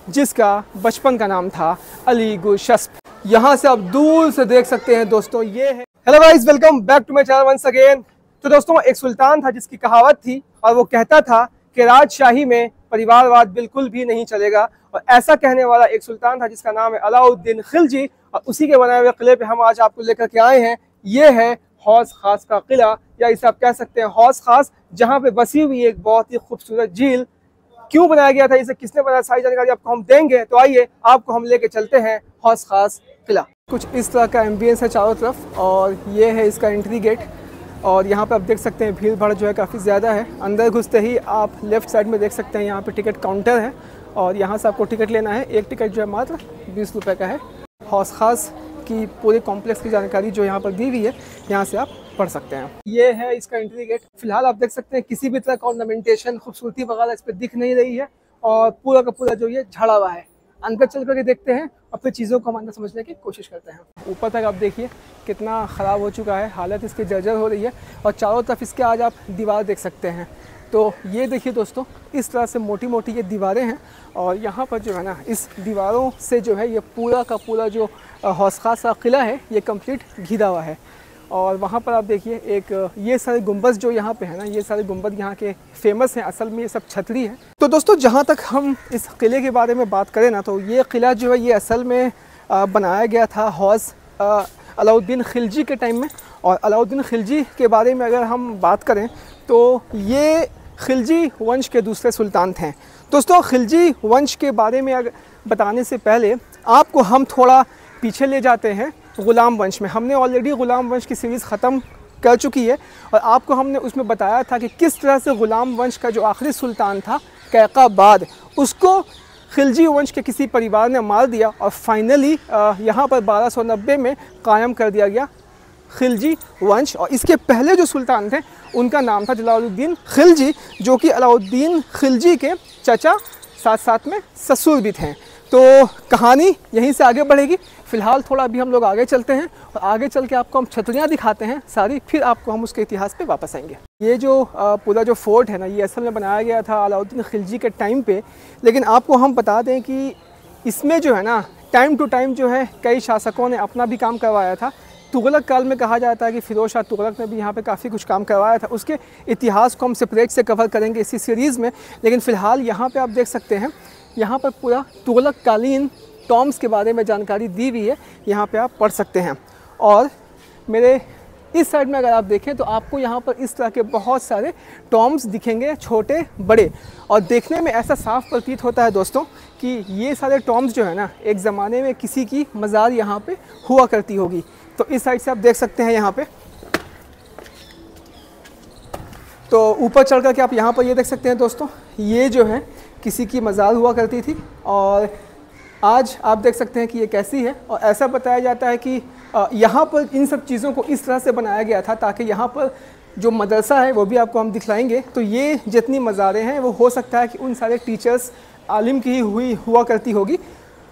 जिसका बचपन का नाम था अली गुलशस्प। यहाँ से आप दूर से देख सकते हैं दोस्तों, ये है। Hello guys, welcome back to my channel once again. तो दोस्तों, एक सुल्तान था जिसकी कहावत थी और वो कहता था कि राजशाही में परिवारवाद बिल्कुल भी नहीं चलेगा। और ऐसा कहने वाला एक सुल्तान था जिसका नाम है अलाउद्दीन खिलजी, और उसी के बनाए हुए किले पे हम आज आपको लेकर के आए हैं। ये है हौस खास का किला, या इसे आप कह सकते हैं हौस खास, जहाँ पे बसी हुई एक बहुत ही खूबसूरत झील। क्यों बनाया गया था, इसे किसने बनाया, सारी जानकारी आपको हम देंगे। तो आइए आपको हम लेके चलते हैं हौस खास किला। कुछ इस तरह का एम्बियंस है चारों तरफ, और ये है इसका एंट्री गेट। और यहाँ पे आप देख सकते हैं भीड़ भाड़ जो है काफ़ी ज़्यादा है। अंदर घुसते ही आप लेफ़्ट साइड में देख सकते हैं यहाँ पे टिकट काउंटर है, और यहाँ से आपको टिकट लेना है। एक टिकट जो है मात्र 20 रुपये का है। हौस खास की पूरे कॉम्प्लेक्स की जानकारी जो यहाँ पर दी हुई है, यहाँ से आप पढ़ सकते हैं। ये है इसका एंट्री गेट। फिलहाल आप देख सकते हैं किसी भी तरह का ऑर्नामेंटेशन, खूबसूरती वगैरह इस पर दिख नहीं रही है, और पूरा का पूरा जो ये झड़ा हुआ है। अंदर चल करके देखते हैं और फिर चीज़ों को हम अंदर समझने की कोशिश करते हैं। ऊपर तक आप देखिए कितना ख़राब हो चुका है, हालत इसकी जर्जर हो रही है, और चारों तरफ इसके आज आप दीवार देख सकते हैं। तो ये देखिए दोस्तों, इस तरह से मोटी मोटी ये दीवारें हैं, और यहाँ पर जो है ना, इस दीवारों से जो है ये पूरा का पूरा जो हौस खास का किला है ये कंप्लीट घिरा हुआ है। और वहाँ पर आप देखिए एक ये सारे गुंबद जो यहाँ पे है ना, ये सारे गुंबद यहाँ के फेमस हैं। असल में ये सब छतरी है। तो दोस्तों, जहाँ तक हम इस किले के बारे में बात करें ना, तो ये किला जो है ये असल में बनाया गया था हौस अलाउद्दीन खिलजी के टाइम में। और अलाउद्दीन खिलजी के बारे में अगर हम बात करें तो ये खिलजी वंश के दूसरे सुल्तान थे। दोस्तों, खिलजी वंश के बारे में अगर बताने से पहले आपको हम थोड़ा पीछे ले जाते हैं ग़ुलाम वंश में। हमने ऑलरेडी ग़ुलाम वंश की सीरीज़ ख़त्म कर चुकी है, और आपको हमने उसमें बताया था कि किस तरह से ग़ुलाम वंश का जो आखिरी सुल्तान था कैक़ाबाद, उसको खिलजी वंश के किसी परिवार ने मार दिया, और फाइनली यहाँ पर 1290 में कायम कर दिया गया खिलजी वंश। और इसके पहले जो सुल्तान थे उनका नाम था जलालुद्दीन खिलजी, जो कि अलाउद्दीन खिलजी के चचा साथ साथ में ससुर भी थे। तो कहानी यहीं से आगे बढ़ेगी। फ़िलहाल थोड़ा अभी हम लोग आगे चलते हैं, और आगे चल के आपको हम छतरियाँ दिखाते हैं सारी, फिर आपको हम उसके इतिहास पे वापस आएंगे। ये जो पूरा जो फोर्ट है ना, ये असल में बनाया गया था अलाउद्दीन खिलजी के टाइम पे। लेकिन आपको हम बता दें कि इसमें जो है ना, टाइम टू टाइम जो है कई शासकों ने अपना भी काम करवाया था। तुगलक काल में कहा जाता है कि फ़िरोज़ शाह तुगलक ने भी यहाँ पे काफ़ी कुछ काम करवाया था। उसके इतिहास को हम सेपरेट से कवर करेंगे इसी सीरीज़ में। लेकिन फ़िलहाल यहाँ पे आप देख सकते हैं, यहाँ पर पूरा तुगलक कालीन टॉम्स के बारे में जानकारी दी हुई है, यहाँ पे आप पढ़ सकते हैं। और मेरे इस साइड में अगर आप देखें तो आपको यहाँ पर इस तरह के बहुत सारे टॉम्स दिखेंगे, छोटे बड़े। और देखने में ऐसा साफ प्रतीत होता है दोस्तों कि ये सारे टॉम्स जो है ना, एक ज़माने में किसी की मज़ार यहाँ पे हुआ करती होगी। तो इस साइड से आप देख सकते हैं यहाँ पे। तो ऊपर चढ़ कर के आप यहाँ पर ये देख सकते हैं दोस्तों, ये जो है किसी की मज़ार हुआ करती थी, और आज आप देख सकते हैं कि ये कैसी है। और ऐसा बताया जाता है कि यहाँ पर इन सब चीज़ों को इस तरह से बनाया गया था ताकि यहाँ पर जो मदरसा है वो भी आपको हम दिखलाएंगे। तो ये जितनी मज़ारें हैं वो हो सकता है कि उन सारे टीचर्स आलिम की ही हुआ करती होगी,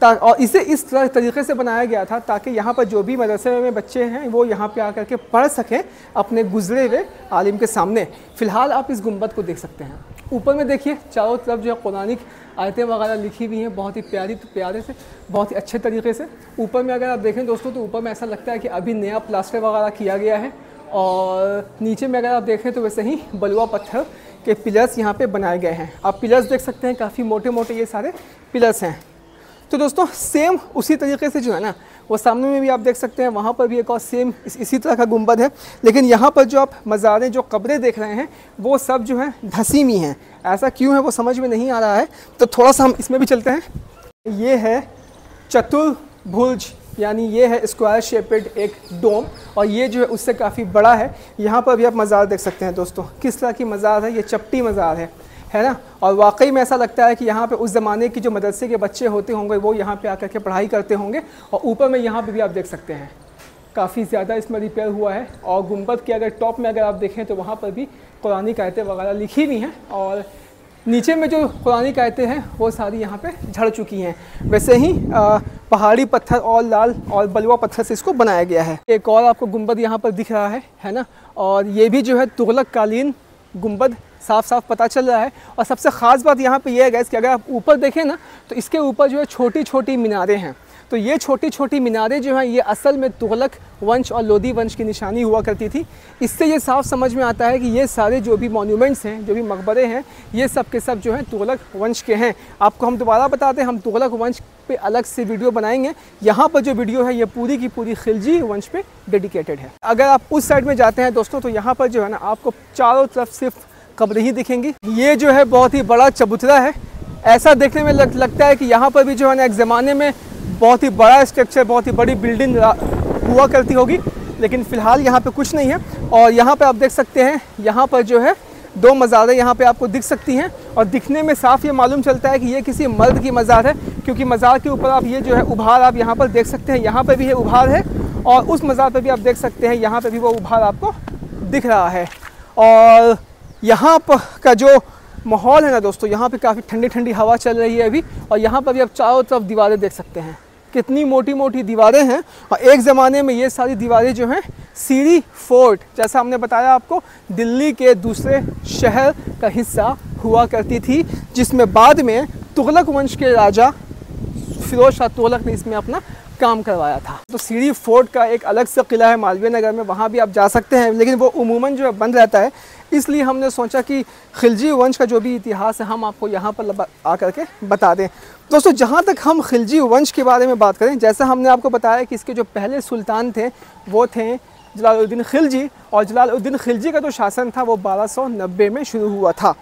और इसे इस तरह तरीके से बनाया गया था ताकि यहाँ पर जो भी मदरसे में बच्चे हैं वो यहाँ पे आकर के पढ़ सकें अपने गुजरे हुए आलिम के सामने। फ़िलहाल आप इस गुंबद को देख सकते हैं। ऊपर में देखिए चारों तरफ जो है कुरानिक आयतें वगैरह लिखी हुई हैं, बहुत ही प्यारे से, बहुत ही अच्छे तरीके से। ऊपर में अगर आप देखें दोस्तों, तो ऊपर में ऐसा लगता है कि अभी नया प्लास्टर वगैरह किया गया है। और नीचे में अगर आप देखें तो वैसे ही बलुआ पत्थर के पिलर्स यहाँ पे बनाए गए हैं। आप पिलर्स देख सकते हैं, काफ़ी मोटे मोटे ये सारे पिलर्स हैं। तो दोस्तों, सेम उसी तरीके से जो है ना, वो सामने में भी आप देख सकते हैं, वहाँ पर भी एक और सेम इसी तरह का गुंबद है। लेकिन यहाँ पर जो आप मज़ारें, जो कब्रें देख रहे हैं, वो सब जो है धसीमी हैं। ऐसा क्यों है वो समझ में नहीं आ रहा है, तो थोड़ा सा हम इसमें भी चलते हैं। ये है चतुर्भुज, यानी ये है स्क्वायर शेपेड एक डोम, और ये जो है उससे काफ़ी बड़ा है। यहाँ पर भी आप मज़ार देख सकते हैं दोस्तों, किस तरह की मज़ार है। ये चपटी मज़ार है ना। और वाकई में ऐसा लगता है कि यहाँ पे उस ज़माने की जो मदरसे के बच्चे होते होंगे वो यहाँ पे आकर के पढ़ाई करते होंगे। और ऊपर में यहाँ पे भी आप देख सकते हैं काफ़ी ज़्यादा इसमें रिपेयर हुआ है। और गुंबद के अगर टॉप में अगर आप देखें तो वहाँ पर भी कुरानी आयतें वगैरह लिखी हुई हैं, और नीचे में जो कुरानी आयतें हैं वो सारी यहाँ पे झड़ चुकी हैं। वैसे ही पहाड़ी पत्थर और लाल और बलुआ पत्थर से इसको बनाया गया है। एक और आपको गुंबद यहाँ पर दिख रहा है ना। और ये भी जो है तुगलक कालीन गुंबद साफ साफ पता चल रहा है। और सबसे ख़ास बात यहाँ पे ये है गाइस कि अगर आप ऊपर देखें ना तो इसके ऊपर जो है छोटी छोटी मीनारें हैं। तो ये छोटी छोटी मीनारें जो हैं ये असल में तुगलक वंश और लोदी वंश की निशानी हुआ करती थी। इससे ये साफ समझ में आता है कि ये सारे जो भी मॉन्यूमेंट्स हैं, जो भी मकबरे हैं, ये सब के सब जो हैं तुगलक वंश के हैं। आपको हम दोबारा बताते हैं, हम तुगलक वंश पे अलग से वीडियो बनाएंगे। यहाँ पर जो वीडियो है ये पूरी की पूरी खिलजी वंश पे डेडिकेटेड है। अगर आप उस साइड में जाते हैं दोस्तों तो यहाँ पर जो है ना आपको चारों तरफ सिर्फ कब्रें ही दिखेंगी। ये जो है बहुत ही बड़ा चबूतरा है। ऐसा देखने में लगता है कि यहाँ पर भी जो है ना एक ज़माने में बहुत ही बड़ा स्ट्रक्चर, बहुत ही बड़ी बिल्डिंग हुआ करती होगी, लेकिन फ़िलहाल यहाँ पे कुछ नहीं है। और यहाँ पे आप देख सकते हैं, यहाँ पर जो है 2 मज़ारें यहाँ पे आपको दिख सकती हैं। और दिखने में साफ ये मालूम चलता है कि ये किसी मर्द की मज़ार है, क्योंकि मज़ार के ऊपर आप ये जो है उभार आप यहाँ पर देख सकते हैं। यहाँ पर भी है उभार है और उस मज़ार पर भी आप देख सकते हैं, यहाँ पर भी वो उभार आपको दिख रहा है। और यहाँ पर का जो माहौल है ना दोस्तों, यहाँ पे काफ़ी ठंडी ठंडी हवा चल रही है अभी। और यहाँ पर भी आप चारों तरफ दीवारें देख सकते हैं, कितनी मोटी मोटी दीवारें हैं। और एक ज़माने में ये सारी दीवारें जो हैं सीरी फोर्ट, जैसा हमने बताया आपको, दिल्ली के दूसरे शहर का हिस्सा हुआ करती थी, जिसमें बाद में तुगलक वंश के राजा फिरोज शाह तुगलक ने इसमें अपना काम करवाया था। तो सीरी फोर्ट का एक अलग सा किला है मालवीय नगर में, वहाँ भी आप जा सकते हैं, लेकिन वो उमूमन जो है बंद रहता है। इसलिए हमने सोचा कि खिलजी वंश का जो भी इतिहास है हम आपको यहाँ पर आकर के बता दें। दोस्तों जहाँ तक हम खिलजी वंश के बारे में बात करें, जैसा हमने आपको बताया कि इसके जो पहले सुल्तान थे वो थे जलालुद्दीन खिलजी, और जलालुद्दीन खिलजी का जो शासन था वो 1290 में शुरू हुआ था।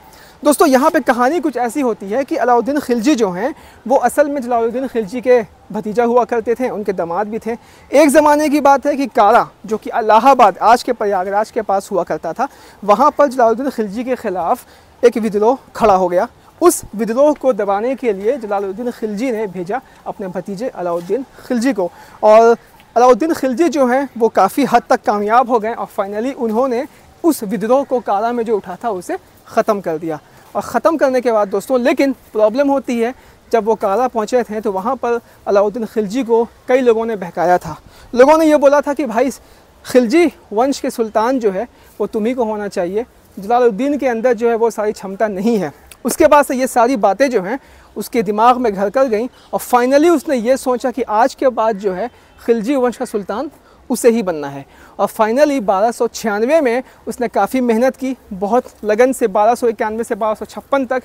दोस्तों यहाँ पे कहानी कुछ ऐसी होती है कि अलाउद्दीन खिलजी जो हैं वो असल में जलालुद्दीन खिलजी के भतीजा हुआ करते थे, उनके दामाद भी थे। एक ज़माने की बात है कि कारा, जो कि इलाहाबाद आज के प्रयागराज के पास हुआ करता था, वहाँ पर जलालुद्दीन खिलजी के ख़िलाफ़ एक विद्रोह खड़ा हो गया। उस विद्रोह को दबाने के लिए जलालुद्दीन खिलजी ने भेजा अपने भतीजे अलाउद्दीन खिलजी को। और अलाउद्दीन खिलजी जो हैं वो काफ़ी हद तक कामयाब हो गए और फाइनली उन्होंने उस विद्रोह को कारा में जो उठा था उसे ख़त्म कर दिया। और ख़त्म करने के बाद दोस्तों लेकिन प्रॉब्लम होती है, जब वो कारा पहुँचे थे तो वहाँ पर अलाउद्दीन खिलजी को कई लोगों ने बहकाया था। लोगों ने ये बोला था कि भाई खिलजी वंश के सुल्तान जो है वो तुम्ही को होना चाहिए, जलालुद्दीन के अंदर जो है वो सारी क्षमता नहीं है। उसके बाद से ये सारी बातें जो हैं उसके दिमाग में घर कर गई और फाइनली उसने ये सोचा कि आज के बाद जो है खिलजी वंश का सुल्तान उसे ही बनना है। और फाइनली 1296 में उसने काफ़ी मेहनत की, बहुत लगन से 1291 से 1256 तक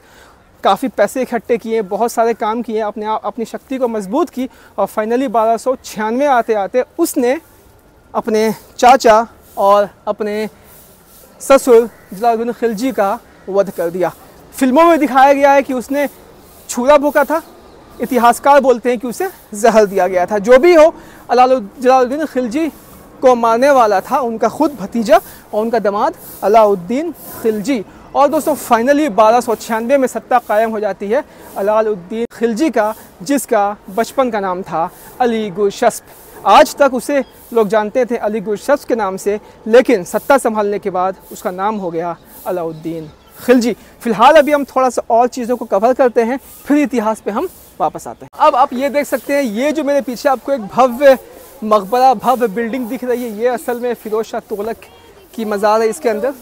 काफ़ी पैसे इकट्ठे किए, बहुत सारे काम किए, अपनी शक्ति को मजबूत की। और फाइनली 1296 आते आते उसने अपने चाचा और अपने ससुर जलालुद्दीन खिलजी का वध कर दिया। फिल्मों में दिखाया गया है कि उसने छुरा भूखा था, इतिहासकार बोलते हैं कि उसे जहर दिया गया था। जो भी हो, जलालुद्दीन खिलजी को मारने वाला था उनका खुद भतीजा और उनका दामाद अलाउद्दीन खिलजी। और दोस्तों फाइनली 1296 में सत्ता कायम हो जाती है अलाउद्दीन खिलजी का, जिसका बचपन का नाम था अली गुरशस्प। आज तक उसे लोग जानते थे अली गुरशस्प के नाम से, लेकिन सत्ता संभालने के बाद उसका नाम हो गया अलाउद्दीन खिलजी। फ़िलहाल अभी हम थोड़ा सा और चीज़ों को कवर करते हैं, फिर इतिहास पे हम वापस आते हैं। अब आप ये देख सकते हैं, ये जो मेरे पीछे आपको एक भव्य मकबरा, भव्य बिल्डिंग दिख रही है, ये असल में फिरोज शाह तुगलक की मज़ार है। इसके अंदर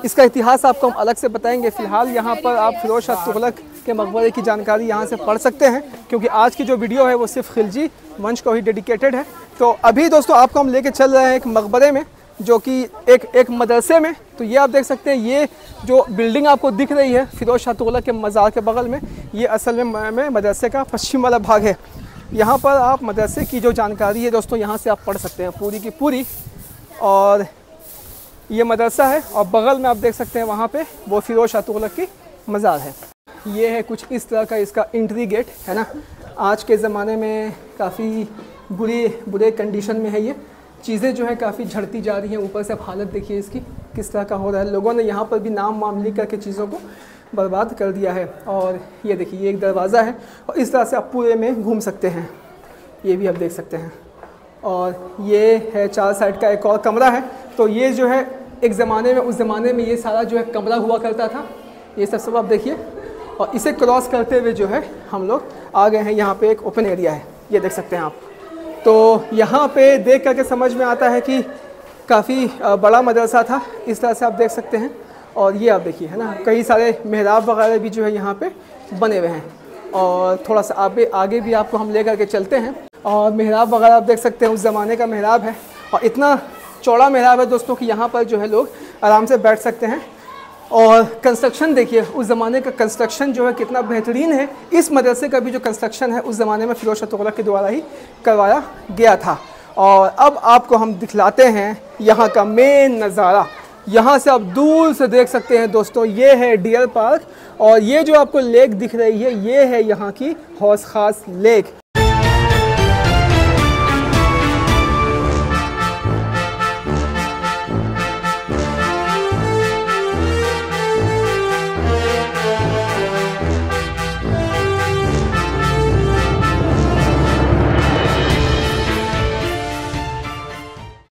इसका इतिहास आपको हम अलग से बताएंगे। फ़िलहाल यहाँ पर आप फिरोज शाह तुगलक के मकबरे की जानकारी यहाँ से पढ़ सकते हैं, क्योंकि आज की जो वीडियो है वो सिर्फ खिलजी वंश को ही डेडिकेटेड है। तो अभी दोस्तों आपको हम लेके चल रहे हैं एक मकबरे में, जो कि एक मदरसे में। तो ये आप देख सकते हैं, ये जो बिल्डिंग आपको दिख रही है फिरोज शाह तुगलक के मज़ार के बगल में, ये असल में मदरसे का पश्चिम वाला भाग है। यहाँ पर आप मदरसे की जो जानकारी है दोस्तों यहाँ से आप पढ़ सकते हैं पूरी की पूरी। और ये मदरसा है और बगल में आप देख सकते हैं वहाँ पे वो फिरोज शाह तुगलक की मज़ार है। ये है कुछ इस तरह का इसका एंट्री गेट है ना। आज के ज़माने में काफ़ी बुरे कंडीशन में है ये चीज़ें जो है, काफ़ी झड़ती जा रही हैं। ऊपर से आप हालत देखिए इसकी किस तरह का हो रहा है। लोगों ने यहाँ पर भी नाम वाम लिख करके चीज़ों को बर्बाद कर दिया है। और ये देखिए, ये एक दरवाज़ा है और इस तरह से आप पूरे में घूम सकते हैं, ये भी आप देख सकते हैं। और ये है 4 साइड का एक और कमरा है। तो ये जो है एक ज़माने में, उस ज़माने में ये सारा जो है कमरा हुआ करता था। ये सब आप देखिए, और इसे क्रॉस करते हुए जो है हम लोग आ गए हैं। यहाँ पे एक ओपन एरिया है, ये देख सकते हैं आप। तो यहाँ पे देख करके समझ में आता है कि काफ़ी बड़ा मदरसा था, इस तरह से आप देख सकते हैं। और ये आप देखिए है ना, कई सारे मेहराब वगैरह भी जो है यहाँ पे बने हुए हैं। और थोड़ा सा आगे भी आपको हम ले करके चलते हैं। और मेहराब वगैरह आप देख सकते हैं उस ज़माने का मेहराब है, और इतना चौड़ा मेहराब है दोस्तों कि यहाँ पर जो है लोग आराम से बैठ सकते हैं। और कंस्ट्रक्शन देखिए, उस ज़माने का कंस्ट्रक्शन जो है कितना बेहतरीन है। इस मदरसे का भी जो कंस्ट्रक्शन है उस ज़माने में फ़िरोज़ शाह तुगलक के द्वारा ही करवाया गया था। और अब आपको हम दिखलाते हैं यहाँ का मेन नज़ारा। यहाँ से आप दूर से देख सकते हैं दोस्तों, ये है डियर पार्क, और ये जो आपको लेक दिख रही है ये है यहाँ की हौस खास लेक।